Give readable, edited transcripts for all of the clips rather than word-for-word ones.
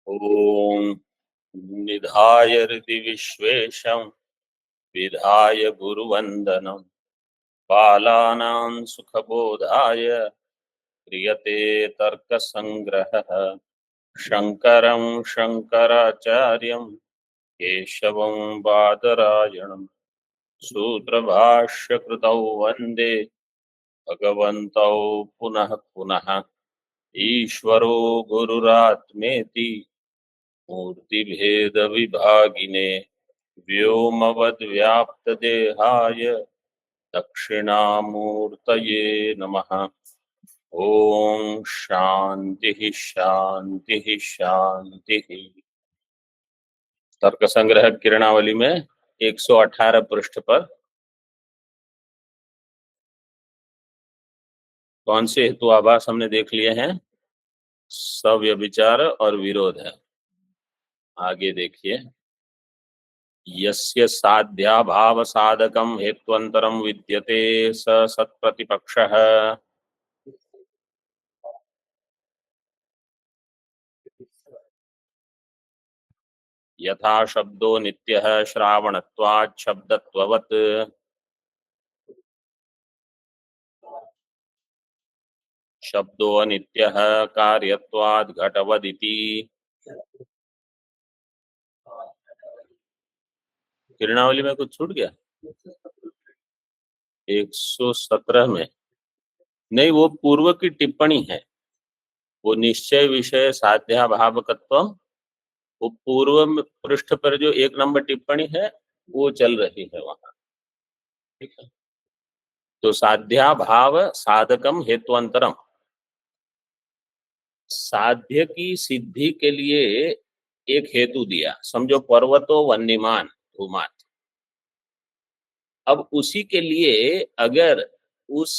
ओम निधाय हृदि विश्वेशं विधाय गुरुवंदनम बालानां सुखबोधाय क्रियते तर्कसंग्रहः शंकरं शंकराचार्यं केशवं बादरायणं सूत्रभाष्यकृतौ वन्दे भगवन्तौ पुनः पुनः ईश्वरो गुरुरात्मेति मूर्तिभेद विभागिने व्योमवद्व्याप्तदेहाय दक्षिणामूर्तये नमः। ओम शांति शांति शांति। तर्क संग्रह किरणावली में 118 पृष्ठ पर कौन से हेतु आभास हमने देख लिए हैं? सव्यभिचार और विरोध है। आगे देखिए, यस्य साध्याभाव साधकम हेत्वंतरम विद्यते स सत्प्रतिपक्षः। यथा शब्दो नित्यः श्रावणत्वात् शब्दत्ववत्। शब्दो अनित्यः कार्यत्वात् घटवदिति। किरणावली में कुछ छूट गया? 117 में नहीं, वो पूर्व की टिप्पणी है। वो निश्चय विषय साध्याभावकत्व, वो पूर्व पृष्ठ पर जो 1 नंबर टिप्पणी है वो चल रही है वहां। ठीक है, तो साध्याभाव साधकम हेत्वंतरम, साध्य की सिद्धि के लिए एक हेतु दिया। समझो पर्वतो वन्यमान धूमात। अब उसी के लिए अगर उस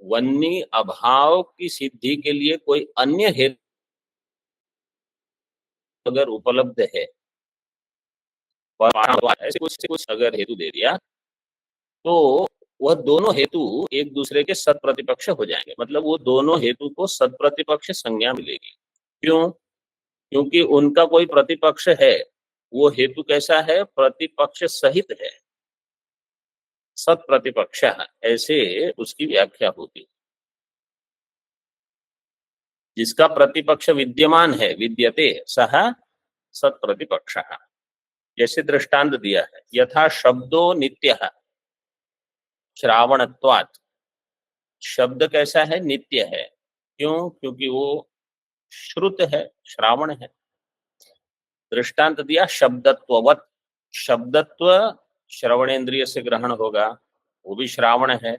वन्य अभाव की सिद्धि के लिए कोई अन्य हेतु अगर उपलब्ध है, ऐसे कुछ अगर हेतु दे दिया, तो वह दोनों हेतु एक दूसरे के सत प्रतिपक्ष हो जाएंगे। मतलब वो दोनों हेतु को सत प्रतिपक्ष संज्ञा मिलेगी। क्यों? क्योंकि उनका कोई प्रतिपक्ष है। वो हेतु कैसा है? प्रतिपक्ष सहित है, सत प्रतिपक्ष, ऐसे उसकी व्याख्या होती। जिसका प्रतिपक्ष विद्यमान है, विद्यते सह सत प्रतिपक्ष। जैसे दृष्टांत दिया है, यथा शब्दो नित्य श्रावणत्वात्। शब्द कैसा है? नित्य है। क्यों? क्योंकि वो श्रुत है, श्रावण है। दृष्टांत दिया शब्दत्ववत। शब्दत्व श्रवणेन्द्रिय से ग्रहण होगा, वो भी श्रावण है,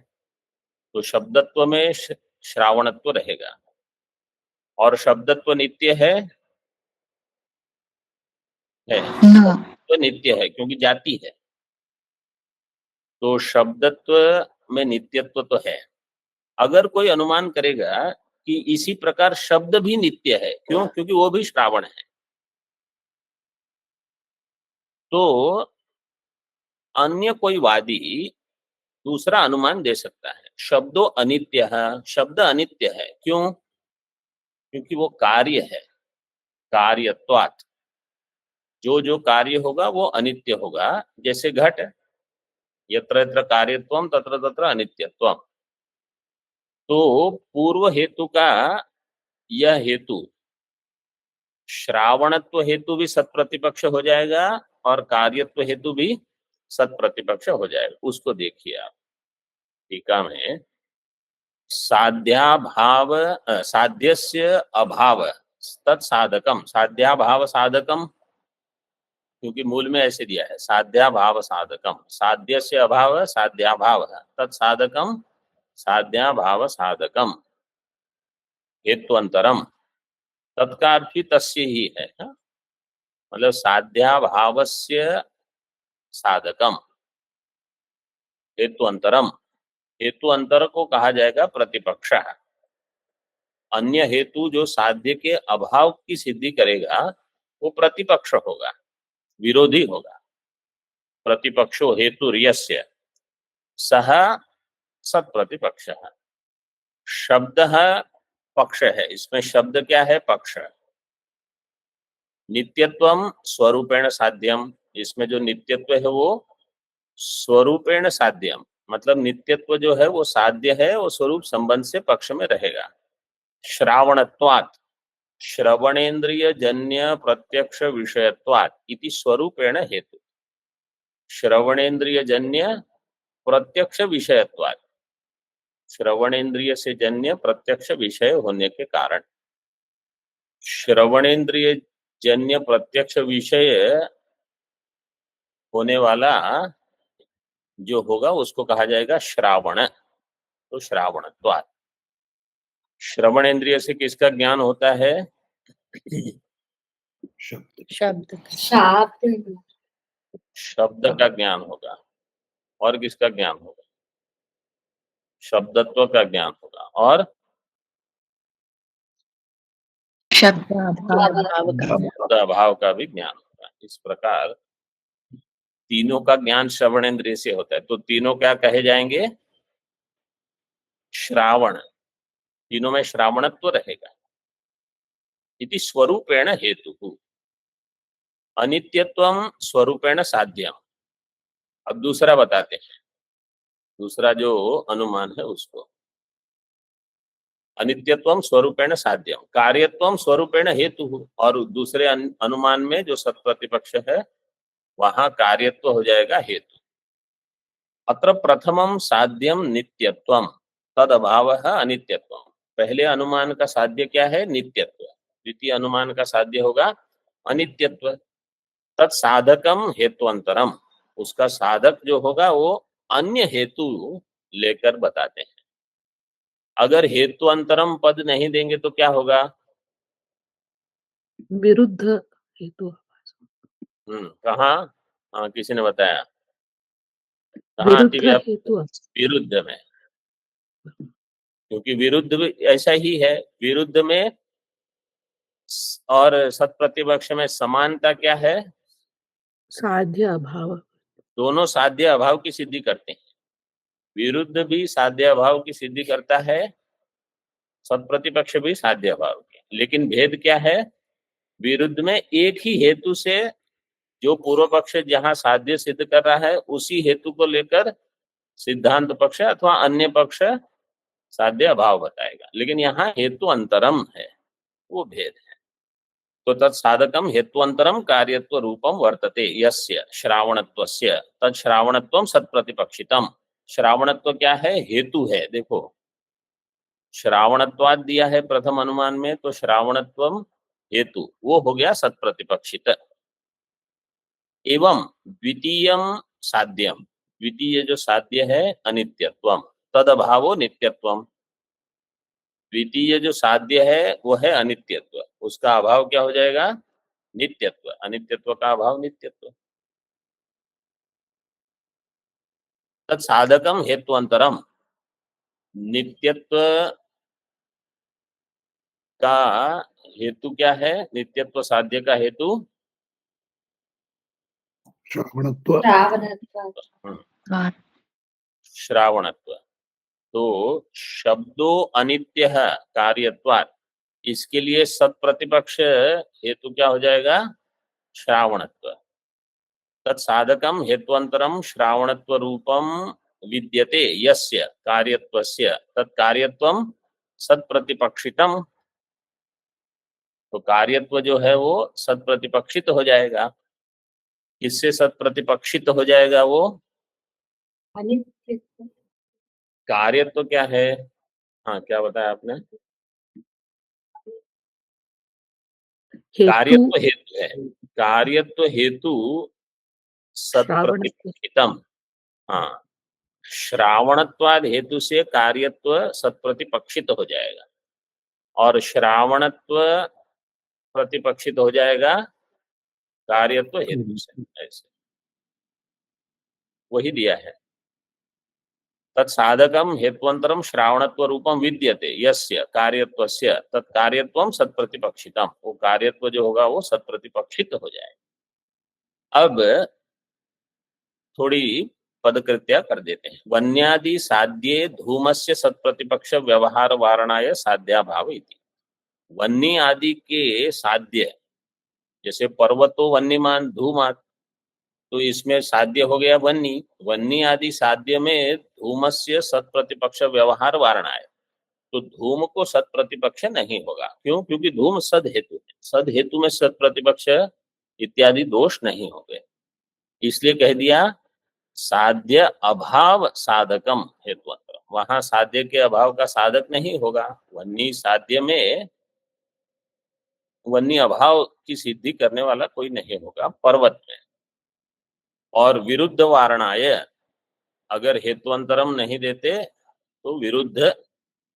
तो शब्दत्व में श्रावणत्व रहेगा। और शब्दत्व नित्य है तो नित्य है क्योंकि जाति है। तो शब्दत्व में नित्यत्व तो है। अगर कोई अनुमान करेगा कि इसी प्रकार शब्द भी नित्य है, क्यों? क्योंकि वो भी श्रावण है, तो अन्य कोई वादी दूसरा अनुमान दे सकता है। शब्दो अनित्य है, शब्द अनित्य है। क्यों? क्योंकि वो कार्य है, कार्यत्वात्। जो जो कार्य होगा वो अनित्य होगा। जैसे घट, यत्र यत्र कार्यत्वम तत्र तत्र अनित्यत्वम। तो पूर्व हेतु का यह हेतु श्रावणत्व हेतु भी सत प्रतिपक्ष हो जाएगा और कार्यत्व हेतु भी सत प्रतिपक्ष हो जाएगा। उसको देखिए आप टीका में, साध्याभाव साध्यस्य अभाव तत्साधकम। साध्याभाव साधकम, क्योंकि मूल में ऐसे दिया है, साध्याभाव साधकम। साध्यस्य अभाव साध्याभाव तत्साधकम साध्याभाव साधकम हेत्वंतरम। तत्कार भी तस्य ही है, हा? मतलब साध्याभावस्य साधकम हेतु अंतरम। हेतु अंतर को कहा जाएगा प्रतिपक्ष। अन्य हेतु जो साध्य के अभाव की सिद्धि करेगा वो प्रतिपक्ष होगा, विरोधी होगा। प्रतिपक्षो हेतु यस्य सह सत प्रतिपक्ष। शब्द पक्ष है, इसमें शब्द क्या है? पक्ष। नित्यत्वम स्वरूपेण साध्यम, इसमें जो नित्यत्व है वो स्वरूपेण साध्यम, मतलब नित्यत्व जो है वो साध्य है, वो स्वरूप संबंध से पक्ष में रहेगा। श्रावणत्वात्, श्रवणेन्द्रिय जन्य प्रत्यक्ष विषयत्वात् इति स्वरूपेण हेतु। श्रवणेन्द्रिय जन्य प्रत्यक्ष विषयत्वात्, श्रवणेन्द्रिय से जन्य प्रत्यक्ष विषय होने के कारण, श्रवणेन्द्रिय जन्य प्रत्यक्ष विषय होने वाला जो होगा उसको कहा जाएगा श्रावण। तो श्रावणत्वात्, श्रवणेन्द्रिय से किसका ज्ञान होता है? शब्द शब्द का ज्ञान होगा। और किसका ज्ञान होगा? शब्दत्व का ज्ञान होगा और शब्द अभाव का भी ज्ञान होगा। इस प्रकार तीनों का ज्ञान श्रवणेन्द्रिय से होता है। तो तीनों क्या कहे जाएंगे? श्रावण। तीनों में श्रावणत्व रहेगा। इति स्वरूपेण हेतु, अनित्यत्वम स्वरूपेण साध्यम। अब दूसरा बताते हैं, दूसरा जो अनुमान है उसको। अनित्यत्वम स्वरूपेण साध्यम, कार्यत्वम स्वरूपेण हेतु, और दूसरे अनुमान में जो सत्प्रतिपक्ष है वहां कार्यत्व हो जाएगा हेतु। अत्र प्रथमम साध्यम नित्यत्वम तद अभावः अनित्यत्वम। पहले अनुमान का साध्य क्या है? नित्यत्व। द्वितीय अनुमान का साध्य होगा अनित्यत्व। तत्साधकम हेतुअंतरम, उसका साधक जो होगा वो अन्य हेतु लेकर बताते हैं। अगर हेतुअंतरम पद नहीं देंगे तो क्या होगा? विरुद्ध हेतु। कहाँ? हाँ, किसी ने बताया कहाँ आती विरुद्ध है? हेतु। विरुद्ध में, क्योंकि विरुद्ध भी ऐसा ही है। विरुद्ध में और सत्प्रतिपक्ष में समानता क्या है? साध्य अभाव। दोनों साध्य अभाव की सिद्धि करते हैं। विरुद्ध भी साध्य अभाव की सिद्धि करता है, सत्प्रतिपक्ष भी साध्य अभाव की। लेकिन भेद क्या है? विरुद्ध में एक ही हेतु से जो पूर्व पक्ष जहां साध्य सिद्ध कर रहा है उसी हेतु को लेकर सिद्धांत पक्ष अथवा अन्य पक्ष साध्य अभाव बताएगा। लेकिन यहाँ हेतु अंतरम है, वो भेद है। तो तत्साधकम हेत्वंतरम कार्यत्व रूपम वर्तते यस्य श्रावणत्वस्य तत् श्रावणत्वम सत्प्रतिपक्षितम। श्रावणत्व क्या है? हेतु है। देखो, श्रावणत्वाद दिया है प्रथम अनुमान में, तो श्रावणत्वम हेतु, वो हो गया सत्प्रतिपक्षित। एवं द्वितीयम साध्यम, द्वितीय जो साध्य है अनित्यत्वम, तद अभावो नित्यत्वम। द्वितीय जो साध्य है वो है अनित्यत्व, उसका अभाव क्या हो जाएगा? नित्यत्व। अनित्यत्व का अभाव नित्यत्व। तत्साधकम हेतुअंतरम, नित्यत्व का हेतु क्या है? नित्यत्व साध्य का हेतु श्रावणत्व। श्रावणत्व। तो शब्दो अनित्य कार्यत्वात्, इसके लिए सत्प्रतिपक्ष हेतु क्या हो जाएगा? श्रावणत्व। तत्साधकम हेत्वंतरम श्रावणत्व रूपम विद्यते यस्य कार्यत्वस्य तत्कार्यत्वम सत्प्रतिपक्षितम। तो कार्यत्व जो है वो सत्प्रतिपक्षित हो जाएगा। किससे सत्प्रतिपक्षित हो जाएगा? वो कार्यत्व क्या है? हाँ, क्या बताया आपने? कार्यत्व हेतु है। कार्यत्व हेतु सत्प्रतिपक्षितम। हाँ, श्रावणत्वाद हेतु से कार्यत्व सत्प्रतिपक्षित हो जाएगा और श्रावणत्व प्रतिपक्षित हो जाएगा कार्यत्व हेतु से। ऐसे वही दिया है। तत्साधकम हेत्वंतरम श्रावणत्व रूपम विद्यते यस्य कार्यत्वस्य तत्कार्यत्वम सत्प्रतिपक्षितम। वो कार्यत्व जो होगा वो सत्प्रतिपक्षित हो जाएगा। अब थोड़ी पदकृत्या कर देते हैं। वन्यादि साध्ये धूमस्य सत्प्रतिपक्ष व्यवहार वारणाय साध्याभाव इति। वन्नी आदि के साध्य जैसे पर्वतो वन्यमान धूमात, तो इसमें साध्य हो गया वन्नी, वन्नी आदि साध्य में धूमस्य सत प्रतिपक्ष व्यवहार वारणा है, तो धूम को सत प्रतिपक्ष नहीं होगा। क्यों? क्योंकि धूम सद हेतु है, सद हेतु में सत प्रतिपक्ष इत्यादि दोष नहीं होंगे, इसलिए कह दिया साध्य अभाव साधकम हेतु। वहां साध्य के अभाव का साधक नहीं होगा, वन्नी साध्य में वन्नी अभाव की सिद्धि करने वाला कोई नहीं होगा पर्वत में। और विरुद्ध वारणाय, अगर हेतुअंतरम नहीं देते तो विरुद्ध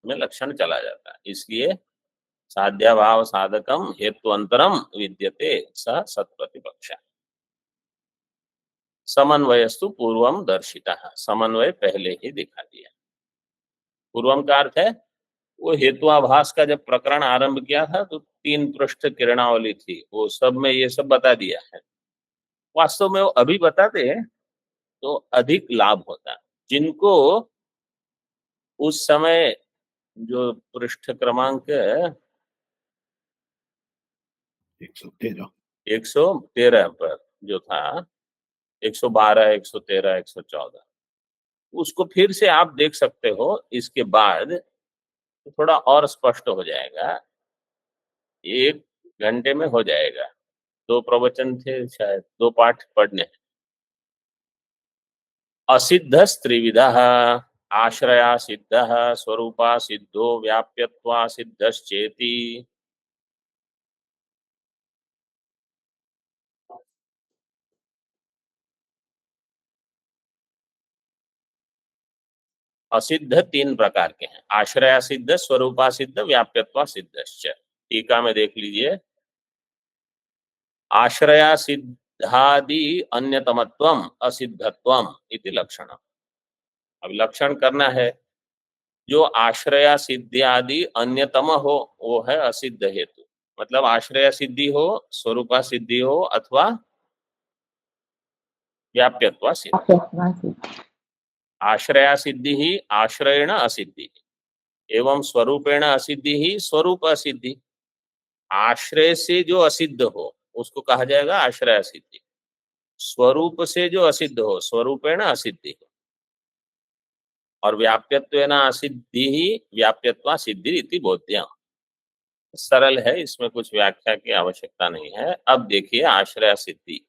में लक्षण चला जाता है, इसलिए साध्याभाव साधकम हेतुअंतरम विद्यते स सत्प्रतिपक्ष। समन्वयस्तु पूर्वम दर्शिता, समन्वय पहले ही दिखा दिया। पूर्वम का अर्थ है वो हेतुआभास का जब प्रकरण आरंभ किया था तो 3 पृष्ठ किरणावली थी, वो सब में ये सब बता दिया है। वास्तव में वो अभी बताते तो अधिक लाभ होता। जिनको उस समय जो पृष्ठ क्रमांक 113 पर जो था, 112, 113, 114, उसको फिर से आप देख सकते हो, इसके बाद तो थोड़ा और स्पष्ट हो जाएगा, 1 घंटे में हो जाएगा। 2 प्रवचन थे शायद, 2 पाठ पढ़ने हैं। असिद्ध त्रिविधा, आश्रया सिद्ध, स्वरूपा सिद्धो, व्याप्यत्वा सिद्धश्चेति। असिद्ध 3 प्रकार के हैं, आश्रया सिद्ध, स्वरूपा सिद्ध, व्याप्यत्वा सिद्धश्च। टीका में देख लीजिए, आश्रया सिद्धादि अन्यतमत्वम असिद्धत्वम इति लक्षणम। अब लक्षण करना है, जो आश्रया सिद्धि आदि अन्यतम हो वो है असिद्ध हेतु, मतलब आश्रया सिद्धि हो, स्वरूपा सिद्धि हो अथवा व्याप्यत्वा सिद्धि। आश्रया सिद्धि ही आश्रयेण असिद्धि, एवं स्वरूपेण असिद्धि ही स्वरूप असिद्धि। आश्रय से जो असिद्ध हो उसको कहा जाएगा आश्रय सिद्धि, स्वरूप से जो असिद्ध हो स्वरूपेण असिद्धि हो, और व्याप्यत्वेन असिद्धि ही व्याप्यत्वा सिद्धि इति बोध्यम। सरल है, इसमें कुछ व्याख्या की आवश्यकता नहीं है। अब देखिए आश्रय सिद्धि,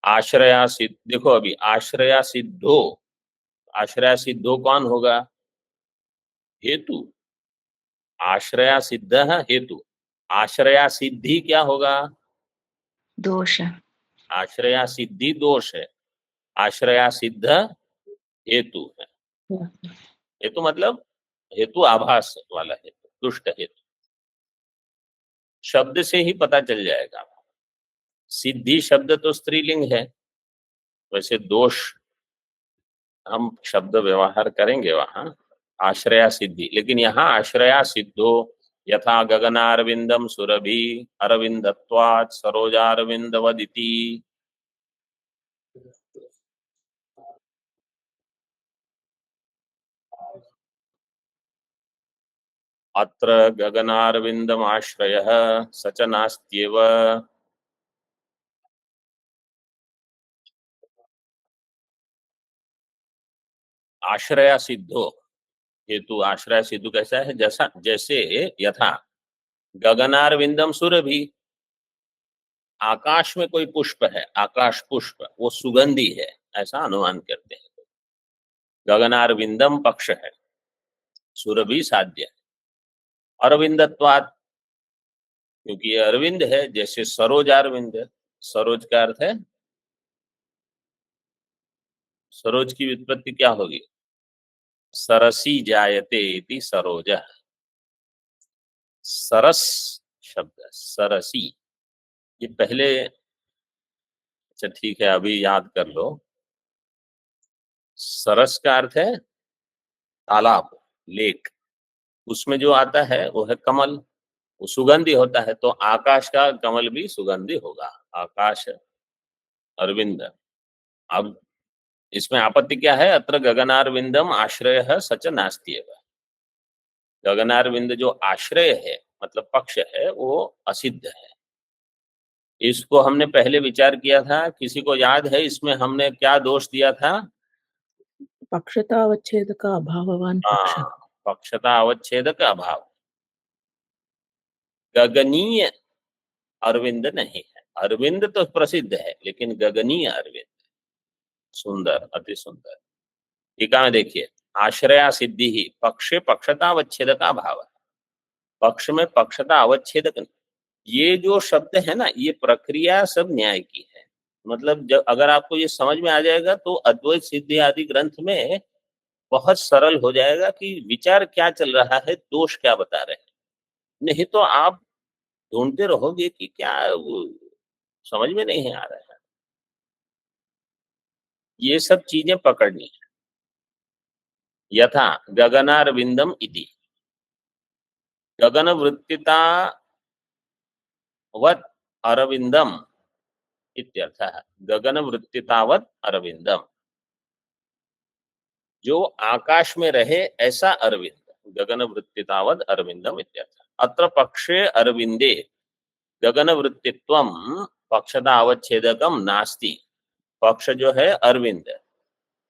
आश्रया सिद्ध, देखो अभी आश्रया सिद्धो, आश्रया सिद्धो कौन होगा? हेतु। आश्रया सिद्ध हेतु, आश्रया सिद्धि क्या होगा? दोष। आश्रया सिद्धि दोष है, आश्रया सिद्ध हेतु है। हेतु मतलब हेतु आभास वाला हेतु, दुष्ट हेतु। शब्द से ही पता चल जाएगा। सिद्धि शब्द तो स्त्रीलिंग है, वैसे दोष हम शब्द व्यवहार करेंगे वहां आश्रया सिद्धि, लेकिन यहाँ आश्रया सिद्धो यथा गगनारविंदम सुरभि अरविंदत्वात् सरोजारविंदवदिति। अत्र गगनारविंदम आश्रयः स च नास्त्येव। आश्रया सिद्धो हेतु, आश्रय सिद्धू कैसा है? जैसा, जैसे यथा गगनारविंदम सुरभि, आकाश में कोई पुष्प है, आकाश पुष्प वो सुगंधी है, ऐसा अनुमान करते हैं। गगनारविंदम पक्ष है, सुरभि साध्य है। अरविंदत्वात्, क्योंकि ये अरविंद है, जैसे सरोज अरविंद, सरोज का अर्थ है, सरोज की व्युत्पत्ति क्या होगी? सरसी जायते इति सरोज, सरस शब्द सरसी, ये पहले, अच्छा ठीक है अभी याद कर लो। सरस का अर्थ है तालाब, लेक, उसमें जो आता है वो है कमल, वो सुगंधी होता है, तो आकाश का कमल भी सुगंधी होगा, आकाश अरविंद। अब इसमें आपत्ति क्या है? अत्र गगनारविंदम आश्रय सच नास्त्येव, गगनारविंद जो आश्रय है मतलब पक्ष है वो असिद्ध है, इसको हमने पहले विचार किया था, किसी को याद है इसमें हमने क्या दोष दिया था? पक्षतावच्छेद का अभाववान पक्ष। हाँ, पक्षता अवच्छेद का अभाव। गगनीय अरविंद नहीं है। अरविंद तो प्रसिद्ध है, लेकिन गगनीय अरविंद सुंदर, अति सुंदर। टीका में देखिए, आश्रया सिद्धि ही पक्षे पक्षता अवच्छेद का अभाव है। पक्ष में पक्षता अवच्छेदक नहीं। ये जो शब्द है ना, ये प्रक्रिया सब न्याय की है। मतलब जब अगर आपको ये समझ में आ जाएगा तो अद्वैत सिद्धि आदि ग्रंथ में बहुत सरल हो जाएगा कि विचार क्या चल रहा है, दोष क्या बता रहे हैं। नहीं तो आप ढूंढते रहोगे कि क्या समझ में नहीं आ रहा है। ये सब चीजें पकड़नी है। यथा गगनारविंदम इति, गगन वृत्तिता वत अरविंदम इत्यर्थः। गगन वृत्तितावत अरविंदम, जो आकाश में रहे ऐसा अरविंद, गगन वृत्तितावत अरविंदम इत्यर्थः। अत्र पक्षे अरविंदे गगन वृत्तित्वम पक्षता अवच्छेदकम नास्ति। पक्ष जो है अरविंद,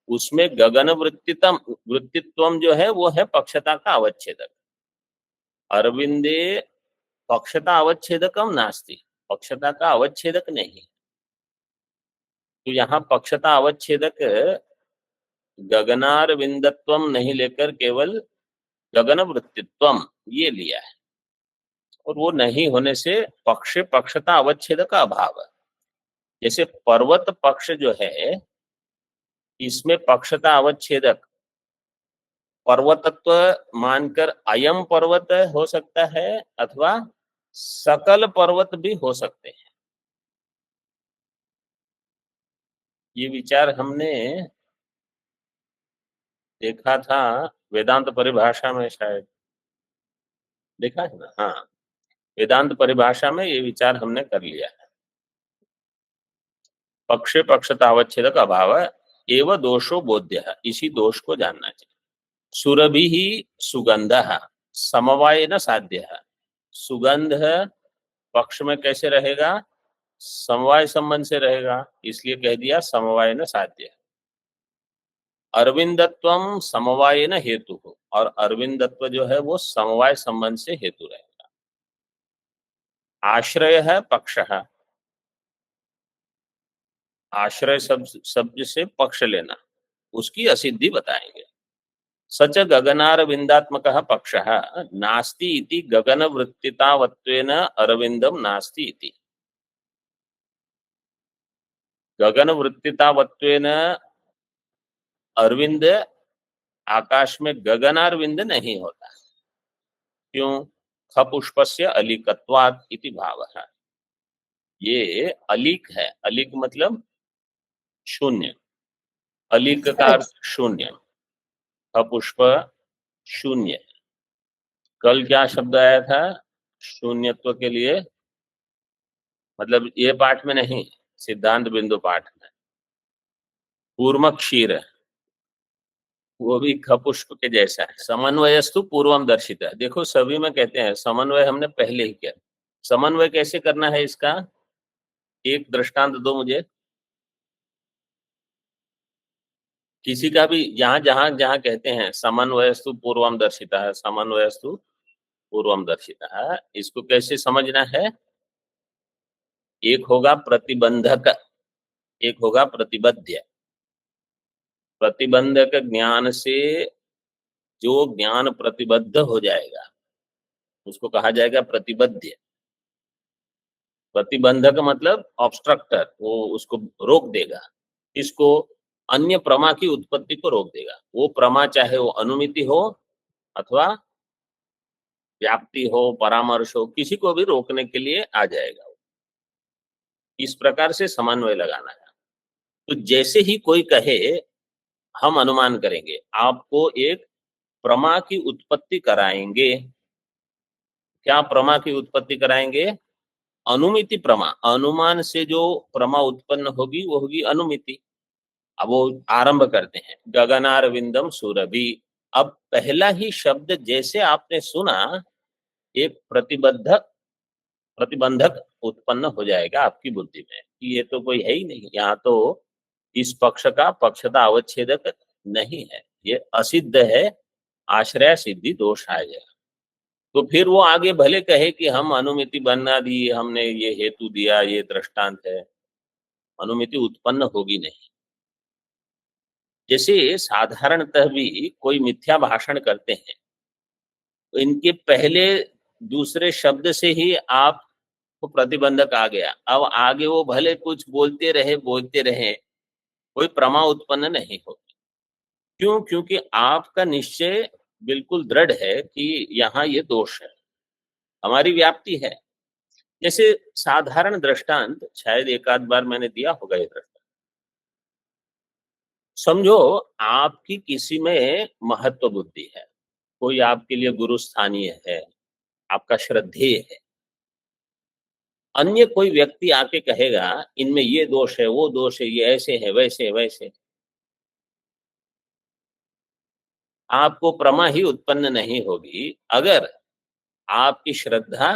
उसमें गगन वृत्तित्वम जो है वो है पक्षता का अवच्छेदक। अरविंदे पक्षता अवच्छेदकम नास्ति, पक्षता का अवच्छेदक नहीं। तो यहाँ पक्षता अवच्छेदक गगनारविंदत्वम नहीं लेकर केवल गगन वृत्तित्वम ये लिया है, और वो नहीं होने से पक्ष पक्षता अवच्छेद का अभाव है। जैसे पर्वत पक्ष जो है, इसमें पक्षता अवच्छेदक पर्वतत्व मानकर अयम पर्वत हो सकता है, अथवा सकल पर्वत भी हो सकते हैं। ये विचार हमने देखा था वेदांत परिभाषा में, शायद देखा है ना। हाँ, वेदांत परिभाषा में ये विचार हमने कर लिया है। पक्षे पक्षता अवच्छेदक अभाव एवं दोषो बोध्य है, इसी दोष को जानना चाहिए। सुरभि ही सुगंध समवाय न साध्य है। सुगंध पक्ष में कैसे रहेगा? समवाय संबंध से रहेगा, इसलिए कह दिया समवाय न साध्य। अरविंदत्वम समवाय न हेतु हो, और अरविंदत्व जो है वो समवाय संबंध से हेतु रहेगा। आश्रय है पक्ष है, आश्रय शब्द से पक्ष लेना, उसकी असिद्धि बताएंगे। सच गगनारविंदात्मक पक्ष नास्ति इति गगन वृत्तितावत्वेन अरविंदम नास्ति इति। गगन वृत्तितावत्वेन अरविंद, आकाश में गगनारविंद नहीं होता। क्यों? खपुष्पस्य अलिकत्वात् इति भावः। ये अलिक है, अलिक मतलब शून्य, अलिक का अर्थ शून्य, खपुष्प शून्य। कल क्या शब्द आया था शून्यत्व के लिए? मतलब ये पाठ में नहीं, सिद्धांत बिंदु पाठ में पूर्व क्षीर, वो भी खपुष्प के जैसा है। समन्वयस्तु पूर्वम दर्शित है। देखो सभी में कहते हैं समन्वय, हमने पहले ही किया। समन्वय कैसे करना है इसका एक दृष्टांत दो मुझे, किसी का भी। जहां जहां जहां कहते हैं समन्वयस्तु पूर्वम दर्शिता है, समन्वयस्तु पूर्वम दर्शिता है, इसको कैसे समझना है? एक होगा प्रतिबंधक, एक होगा प्रतिबद्ध। प्रतिबंधक ज्ञान से जो ज्ञान प्रतिबद्ध हो जाएगा उसको कहा जाएगा प्रतिबद्ध। प्रतिबंधक मतलब ऑब्स्ट्रक्टर, वो उसको रोक देगा, इसको अन्य प्रमा की उत्पत्ति को रोक देगा। वो प्रमा चाहे वो अनुमिति हो अथवा व्याप्ति हो, परामर्श हो, किसी को भी रोकने के लिए आ जाएगा। इस प्रकार से समन्वय लगाना है। तो जैसे ही कोई कहे हम अनुमान करेंगे, आपको एक प्रमा की उत्पत्ति कराएंगे। क्या प्रमा की उत्पत्ति कराएंगे? अनुमिति प्रमा। अनुमान से जो प्रमा उत्पन्न होगी वो होगी अनुमिति। अब वो आरंभ करते हैं गगनारविंदम सुरभि। अब पहला ही शब्द जैसे आपने सुना, एक प्रतिबद्धक प्रतिबंधक उत्पन्न हो जाएगा आपकी बुद्धि में कि ये तो कोई है ही नहीं, यहाँ तो इस पक्ष का पक्षता अवच्छेदक नहीं है, ये असिद्ध है, आश्रय सिद्धि दोष आएगा। तो फिर वो आगे भले कहे कि हम अनुमिति बना दी, हमने ये हेतु दिया, ये दृष्टांत है, अनुमिति उत्पन्न होगी नहीं। जैसे साधारणतः भी कोई मिथ्या भाषण करते हैं तो इनके पहले दूसरे शब्द से ही आपको प्रतिबंधक आ गया, अब आगे वो भले कुछ बोलते रहे कोई प्रमा उत्पन्न नहीं होगी। क्यों? क्योंकि आपका निश्चय बिल्कुल दृढ़ है कि यहाँ ये दोष है, हमारी व्याप्ति है। जैसे साधारण दृष्टांत शायद एक आध बार मैंने दिया होगा ये दृष्टांत। समझो आपकी किसी में महत्व बुद्धि है, कोई आपके लिए गुरु स्थानीय है, आपका श्रद्धेय है। अन्य कोई व्यक्ति आके कहेगा इनमें ये दोष है, वो दोष है, ये ऐसे है, वैसे वैसे, आपको प्रमा ही उत्पन्न नहीं होगी अगर आपकी श्रद्धा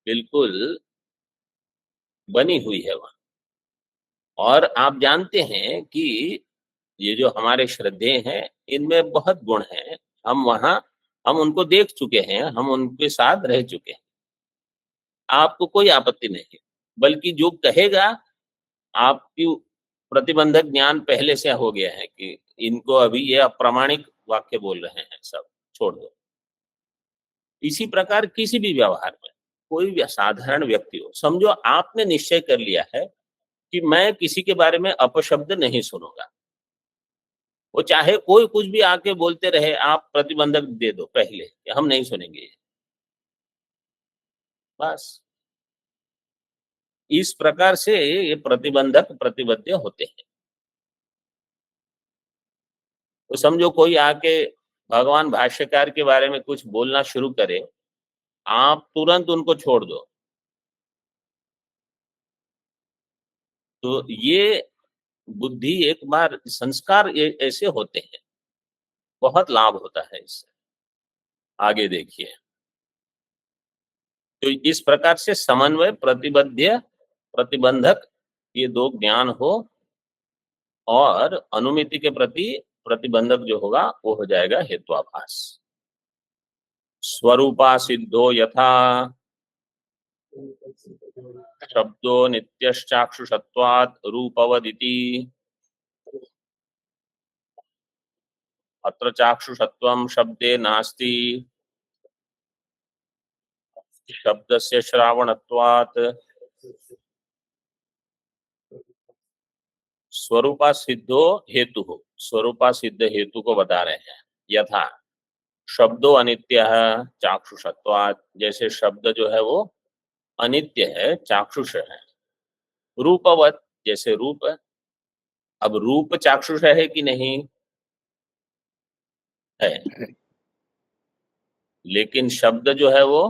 बिल्कुल बनी हुई है वहां, और आप जानते हैं कि ये जो हमारे श्रद्धेय हैं इनमें बहुत गुण हैं, हम उनको देख चुके हैं, हम उनके साथ रह चुके हैं, आपको कोई आपत्ति नहीं। बल्कि जो कहेगा आपकी प्रतिबंधक ज्ञान पहले से हो गया है कि इनको अभी ये अप्रामाणिक वाक्य बोल रहे हैं, सब छोड़ दो। इसी प्रकार किसी भी व्यवहार में कोई भी साधारण व्यक्ति हो, समझो आपने निश्चय कर लिया है कि मैं किसी के बारे में अपशब्द नहीं सुनूंगा, वो चाहे कोई कुछ भी आके बोलते रहे, आप प्रतिबंधक दे दो पहले कि हम नहीं सुनेंगे। बस इस प्रकार से ये प्रतिबंधक प्रतिबद्ध होते हैं। तो समझो कोई आके भगवान भाष्यकार के बारे में कुछ बोलना शुरू करे, आप तुरंत उनको छोड़ दो। तो ये बुद्धि एक बार संस्कार ऐसे होते हैं, बहुत लाभ होता है इससे। आगे देखिए, तो इस प्रकार से समन्वय प्रतिबद्ध प्रतिबंधक ये दो ज्ञान हो, और अनुमिति के प्रति प्रतिबंधक जो होगा वो हो जाएगा हेत्वाभास। स्वरूपा सिद्धो यथा शब्दो नित्यश्चाक्षुषत्वात् रूपवदिति, अत्र चाक्षुषत्वं शब्दे नास्ति शब्दस्य श्रावणत्वात्। स्वरूपा सिद्धो हेतु हो, स्वरूपा सिद्ध हेतु को बता रहे हैं। यथा शब्दो अनित्य चाक्षुषत्वात्, जैसे शब्द जो है वो अनित्य है, चाक्षुष है। रूपवत, जैसे रूप, अब रूप चाक्षुष है कि नहीं है, लेकिन शब्द जो है वो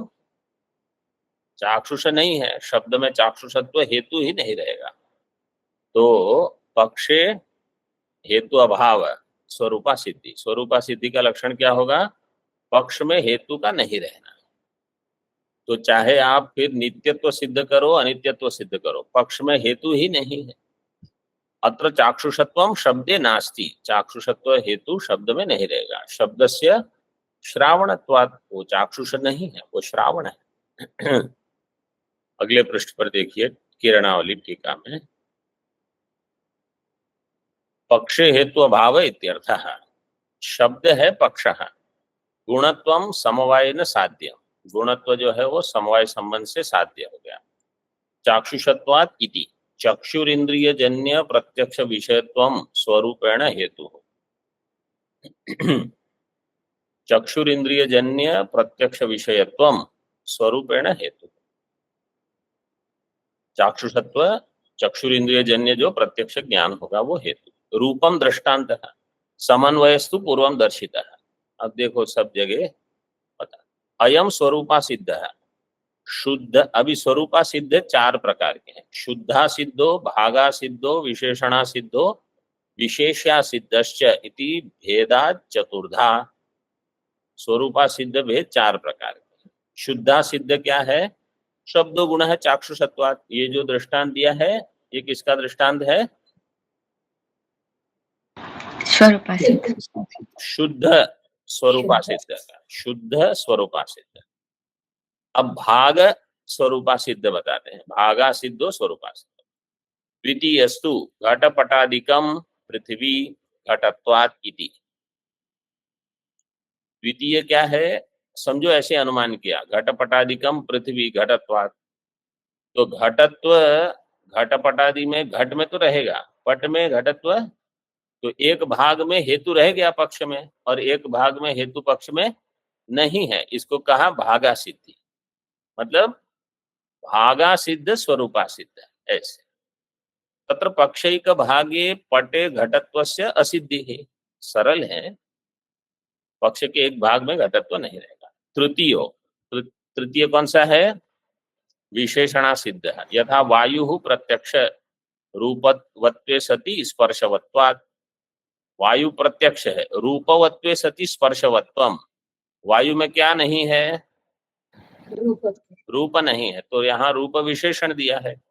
चाक्षुष नहीं है, शब्द में चाक्षुषत्व हेतु ही नहीं रहेगा। तो पक्षे हेतु अभाव स्वरूपा सिद्धि, स्वरूपा सिद्धि का लक्षण क्या होगा? पक्ष में हेतु का नहीं रहना। तो चाहे आप फिर नित्यत्व सिद्ध करो, अनित्यत्व सिद्ध करो, पक्ष में हेतु ही नहीं है। अत्र चाक्षुषत्वम शब्दे नास्ति, चाक्षुषत्व हेतु शब्द में नहीं रहेगा। शब्दस्य श्रावणत्वात्, वो चाक्षुष नहीं है, वो श्रावण है। अगले पृष्ठ पर देखिए किरणावली टीका में, पक्षे हेतु अभाव इत्यर्थः, शब्द है पक्ष, गुणत्वम समवायेन साध्यम, गुणत्व जो है वो समवाय संबंध से साध्य हो गया। चाक्षुषत्वात् इति, चक्षुरिंद्रिय जन्य प्रत्यक्ष विषयत्वम स्वरूपेण हेतु। चक्षुरिंद्रिय जन्य प्रत्यक्ष विषयत्वम स्वरूपेण हेतु। चाक्षुषत्व चक्षुरिंद्रिय जन्य जो प्रत्यक्ष ज्ञान होगा वो हेतु। रूपम दृष्टांत, समन्वयस्तु पूर्वम दर्शिता। अब देखो सब जगह पता, अयम स्वरूपा सिद्ध है, शुद्ध, अभी स्वरूपा सिद्ध चार प्रकार के हैं। शुद्धा सिद्धो, भागा सिद्धो, विशेषणा सिद्धो, विशेष्या सिद्धश्च इति भेदा चतुर्धा। स्वरूपा सिद्ध भेद चार प्रकार के। शुद्धा सिद्ध क्या है? शब्दो गुण है चाक्षुषत्वात्। ये जो दृष्टांत दिया है ये किसका दृष्टांत है? स्वरूपासिद्ध। शुद्ध स्वरूपासिद्ध का। शुद्ध स्वरूपासिद्ध। अब भाग स्वरूपासिद्ध बताते हैं। भागा सिद्धो स्वरूपासिद्ध। द्वितीयस्तु घटपटादिकम पृथ्वी घटत्वात् इति। द्वितीय क्या है? समझो ऐसे अनुमान किया, घटपटादिकम पृथ्वी घटत्वात्। तो घटत्व घटपटादि में घट में तो रहेगा, पट में घटत्व। तो एक भाग में हेतु रह गया पक्ष में और एक भाग में हेतु पक्ष में नहीं है, इसको कहा भागा सिद्धि। मतलब भागा सिद्ध स्वरूपा सिद्ध। ऐसे तत्र पक्षैक भागे पटे घटत्वस्य असिद्धि है। सरल है, पक्ष के एक भाग में घटत्व नहीं रहेगा। तृतीय कौन सा है? विशेषणा सिद्ध है। यथा वायु प्रत्यक्ष रूपवत्वे सति स्पर्शवत्वात्। वायु प्रत्यक्ष है, रूपवत्वे सति स्पर्शवत्वम। वायु में क्या नहीं है? रूप नहीं है, तो यहाँ रूप विशेषण दिया है।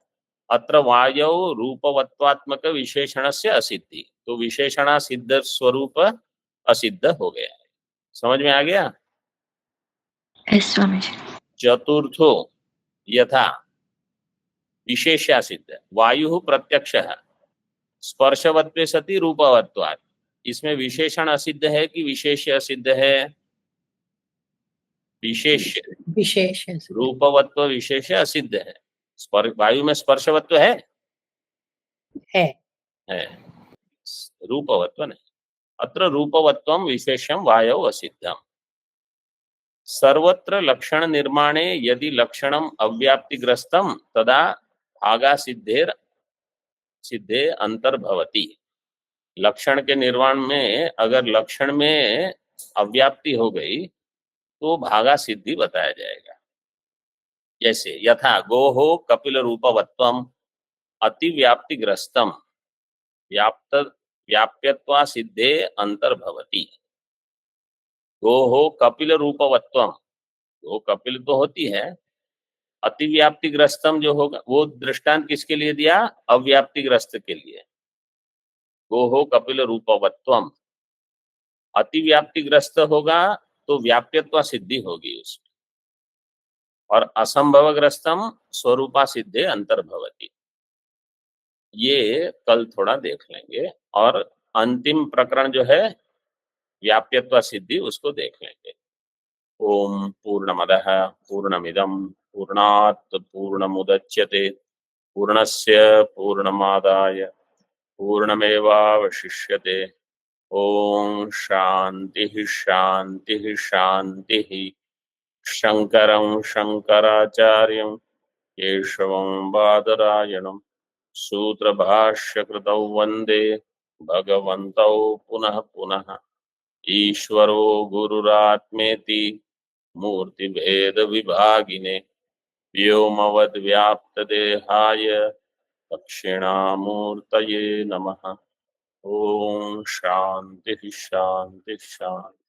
अत्र वायौ रूपवत्वात्मक विशेषण से असिद्धि। तो विशेषणा सिद्ध स्वरूप असिद्ध हो गया है। समझ में आ गया? स्वामी जी। चतुर्थो यथा विशेष्या सिद्ध। वायु प्रत्यक्ष है, स्पर्शवत्वे सति रूपवत्वात्। इसमें विशेषण असिद्ध है कि विशेष असिद्ध है? विशेष। विशेष रूपवत्व विशेष असिद्ध है। वायु में स्पर्शवत्व है? है। रूपवत्व नहीं। अत्र रूपवत्वम विशेषम वायौ असिद्धम। सर्वत्र लक्षण निर्माणे यदि लक्षणम अव्याप्तिग्रस्तम तदा भागा सिद्धे अंतर्भवति। लक्षण के निर्माण में अगर लक्षण में अव्याप्ति हो गई तो भागा सिद्धि बताया जाएगा। जैसे यथा गोहो कपिल रूपवत्वम अतिव्याप्तिग्रस्तम व्याप्यत्वा सिद्धे अंतर्भवति। गोहो कपिल रूपवत्वम, वो कपिल तो होती है, अतिव्याप्तिग्रस्तम जो होगा वो दृष्टांत किसके लिए दिया? अव्याप्तिग्रस्त के लिए। गोहो कपिल रूपवत्वम, अतिव्याप्तिग्रस्त होगा तो व्याप्यत्व सिद्धि होगी उसमें। और असंभवग्रस्तम स्वरूपा सिद्धे अंतर्भवति। ये कल थोड़ा देख लेंगे। और अंतिम प्रकरण जो है व्याप्यत्व सिद्धि, उसको देख लेंगे। ओम पूर्णमदः पूर्णमिदं पूर्णात् पूर्णमुदच्यते पूर्णस्य पूर्णमादाय पूर्णमेवावशिष्यते। ओम शांति शांति शांति। शंकरं शंकराचार्यं केशवं बादरायणं सूत्रभाष्यकृतौ वन्दे भगवन्तौ पुनः पुनः। ईश्वरो गुरुरात्मेति मूर्तिभेद विभागिने व्योमवद्व्याप्तदेहाय दक्षिणामूर्तये नमः। ओम शांति शांति शांति।